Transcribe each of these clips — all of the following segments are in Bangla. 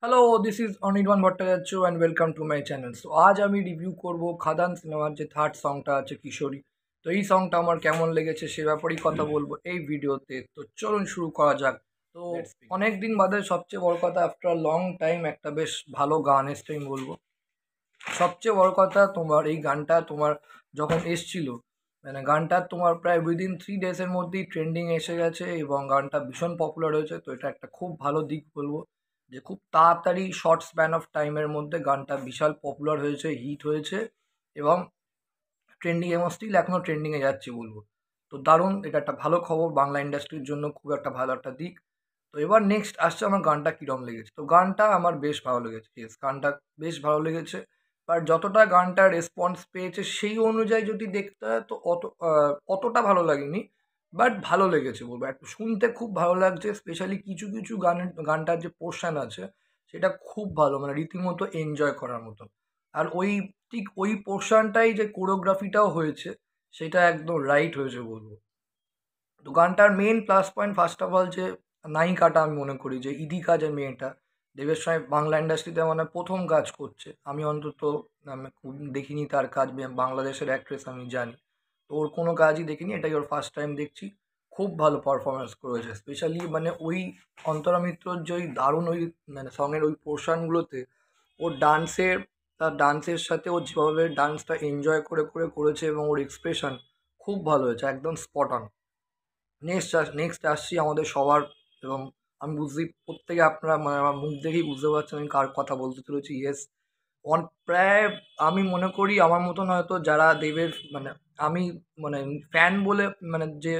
Hello, this is Anirban Bhattacharya and welcome to my channel. So আজ আমি রিভিউ করব খাদান সিনেমার যে থার্ড সংটা আছে কিশোরী। তো এই সংটা আমার কেমন লেগেছে সে ব্যাপারেই কথা বলবো এই ভিডিওতে। তো চলুন শুরু করা যাক। তো অনেক দিন বাদে সবচেয়ে বড় কথা আফটার লং টাইম একটা বেশ ভালো গান এসছে আমি বলবো। সবচেয়ে বড় কথা তোমার এই গানটা তোমার যখন এসছিল মানে গানটা তোমার প্রায় উইদিন 3 ডেজের মধ্যেই ট্রেন্ডিং এসে গেছে এবং গানটা ভীষণ পপুলার হয়েছে। তো এটা একটা খুব ভালো দিক বলবো যে খুব তাড়াতাড়ি শর্ট স্প্যান অফ টাইমের মধ্যে গানটা বিশাল পপুলার হয়েছে, হিট হয়েছে এবং ট্রেন্ডিং এবং স্টিল এখনও ট্রেন্ডিংয়ে যাচ্ছে বলবো। তো দারুণ, এটা একটা ভালো খবর বাংলা ইন্ডাস্ট্রির জন্য, খুব একটা ভালো একটা দিক। তো এবার নেক্সট আসছে আমার গানটা কীরকম লেগেছে। তো গানটা আমার বেশ ভালো লেগেছে, ইয়েস গানটা বেশ ভালো লেগেছে। আর যতটা গানটা রেসপন্স পেয়েছে সেই অনুযায়ী যদি দেখতে হয় তো অতটা ভালো লাগেনি, বাট ভালো লেগেছে বলবো। একটু শুনতে খুব ভালো লাগছে, স্পেশালি কিছু কিছু গানটার যে পোর্শন আছে সেটা খুব ভালো, মানে রীতিমতো এনজয় করার মতো। আর ওই ঠিক ওই পোর্শনটাই যে কোরিওগ্রাফিটাও হয়েছে সেটা একদম রাইট হয়েছে বলবো। তো গানটার main plus point first of all যে নায়িকাটা, আমি মনে করি যে ইদিকা যে মেয়েটা দেবের সঙ্গে বাংলা ইন্ডাস্ট্রিতে মানে প্রথম কাজ করছে, আমি অন্তত আমি খুব দেখিনি তার কাজ। বাংলাদেশের অ্যাক্ট্রেস আমি জানি, তো ওর কোনো কাজই দেখিনি, এটাই ওর ফার্স্ট টাইম দেখছি। খুব ভালো পারফরমেন্স করেছে, স্পেশালি মানে ওই অন্তরা মিত্রর যে ওই দারুণ ওই মানে সঙের ওই পোর্শনগুলোতে ওর ডান্সের, তার ডান্সের সাথে ও যেভাবে ডান্সটা এনজয় করে করে করেছে এবং ওর এক্সপ্রেশন খুব ভালো হয়েছে, একদম স্পট অন। নেক্সট আসছি আমাদের সবার, এবং আমি বুঝতেই প্রত্যেকে আপনারা মানে আমার মুখ দেখেই বুঝতে পারছেন আমি কার কথা বলতে চলেছি। ইয়েস, প্রায় আমি মনে করি আমার মতন হয়তো যারা দেবের মানে আমি মানে ফ্যান বলে মানে যে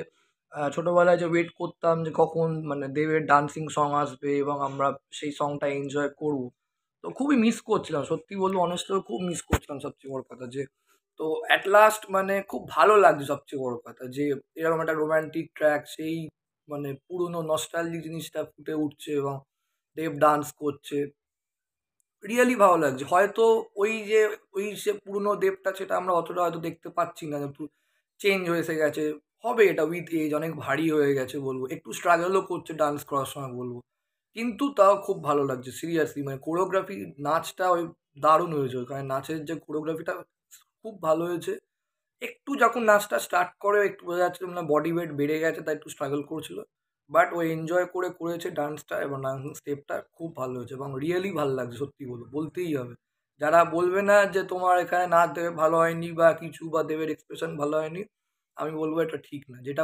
ছোটোবেলায় যে ওয়েট করতাম যে কখন মানে দেবের ডান্সিং সং আসবে এবং আমরা সেই সংটা এনজয় করব। তো খুবই মিস করছিলাম, সত্যি বলবো অনেস্টলি খুব মিস করছিলাম। সবচেয়ে বড় কথা যে তো অ্যাট লাস্ট মানে খুব ভালো লাগছে, সবচেয়ে বড় কথা যে এরকম একটা রোমান্টিক ট্র্যাক সেই মানে পুরনো নস্টালজিক জিনিসটা ফুটে উঠছে এবং দেব ডান্স করছে, রিয়েলি ভালো লাগছে। হয়তো ওই যে ওই সে পুরনো দেবটা সেটা আমরা অতটা হয়তো দেখতে পাচ্ছি না, একটু চেঞ্জ হয়ে এসে গেছে। হবে এটা উইথ এজ, অনেক ভারী হয়ে গেছে বলবো, একটু স্ট্রাগলও করছে ডান্স করার সময় বলবো। কিন্তু তাও খুব ভালো লাগছে সিরিয়াসলি, মানে কোরিওগ্রাফি নাচটা ওই দারুণ হয়েছে। ওখানে নাচের যে কোরিওগ্রাফিটা খুব ভালো হয়েছে। একটু যখন নাচটা স্টার্ট করে একটু বোঝা যাচ্ছিল না বডি ওয়েট বেড়ে গেছে, তাই একটু স্ট্রাগল করছিল। বাট ও এনজয় করে করেছে ডান্সটা এবং ডান্সিং স্টেপটা খুব ভালো হয়েছে এবং রিয়েলি ভালো লাগছে, সত্যি বলতেই হবে। যারা বলবে না যে তোমার এখানে নাচ দেবে ভালো হয়নি বা কিছু বা দেবের এক্সপ্রেশন ভালো হয়নি, আমি বলবো এটা ঠিক না। যেটা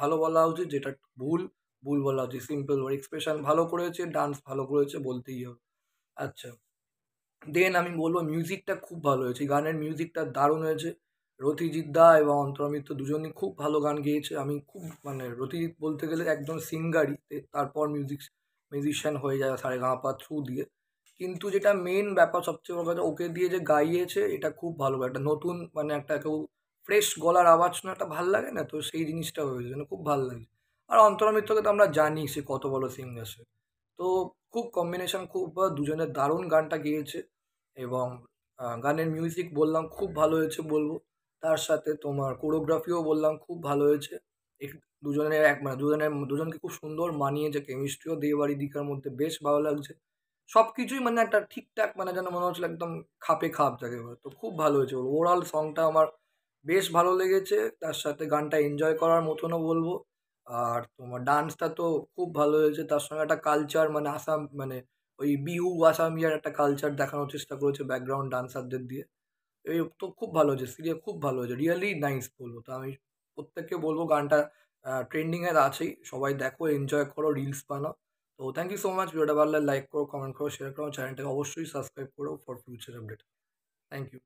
ভালো বলা উচিত, যেটা ভুল ভুল বলা উচিত। সিম্পল এক্সপ্রেশন ভালো করেছে, ডান্স ভালো করেছে বলতেই হবে। আচ্ছা, দেন আমি বলবো মিউজিকটা খুব ভালো হয়েছে, গানের মিউজিকটা দারুণ হয়েছে। রথিজিৎ দা এবং অন্তরা মিত্র দুজনই খুব ভালো গান গেয়েছে। আমি খুব মানে রথিজিৎ বলতে গেলে একজন সিঙ্গারই, তারপর মিউজিশিয়ান হয়ে যায় সারেগামাপা থ্রু দিয়ে। কিন্তু যেটা মেন ব্যাপার সবচেয়ে বড় কথা, ওকে দিয়ে যে গাইয়েছে এটা খুব ভালো, একটা নতুন মানে একটা কেউ ফ্রেশ গলার আওয়াজ শুনে একটা ভাল লাগে না, তো সেই জিনিসটা হয়েছে মানে খুব ভালো লাগে। আর অন্তরা মিত্রকে তো আমরা জানি সে কত বড় সিঙ্গার সে। তো খুব কম্বিনেশন, খুব দুজনের দারুণ গানটা গেয়েছে এবং গানের মিউজিক বললাম খুব ভালো হয়েছে বলবো। তার সাথে তোমার কোরিওগ্রাফিও বললাম খুব ভালো হয়েছে। এক দুজনের এক মানে দুজনকে খুব সুন্দর মানিয়েছে, কেমিস্ট্রিও দেব আর ইদিকার মধ্যে বেশ ভালো লাগছে। সবকিছুই মানে একটা ঠিকঠাক, মানে যেন মনে হচ্ছিল একদম খাপে খাপ যাকে বলে। তো খুব ভালো হয়েছে বলবো। ওভারঅল সংটা আমার বেশ ভালো লেগেছে। তার সাথে গানটা এনজয় করার মতনও বলবো। আর তোমার ডান্সটা তো খুব ভালো হয়েছে। তার সঙ্গে একটা কালচার মানে আসাম মানে ওই বিহু আসামিয়ার একটা কালচার দেখানোর চেষ্টা করেছে ব্যাকগ্রাউন্ড ডান্সারদের দিয়ে। এই তো খুব ভালো হয়েছে, খুব ভালো হয়েছে। রিয়েলি নাইস বলবো। তো আমি প্রত্যেককে বলবো গানটা ট্রেন্ডিং এ আছেই। সবাই দেখো, এনজয় করো, রিলস বানাও। তো থ্যাংক ইউ সো মাচ। ভিডিওটা ভালো লাগলে লাইক করো, কমেন্ট করো, শেয়ার করো। চ্যানেলটাকে অবশ্যই সাবস্ক্রাইব করো for future update. Thank you.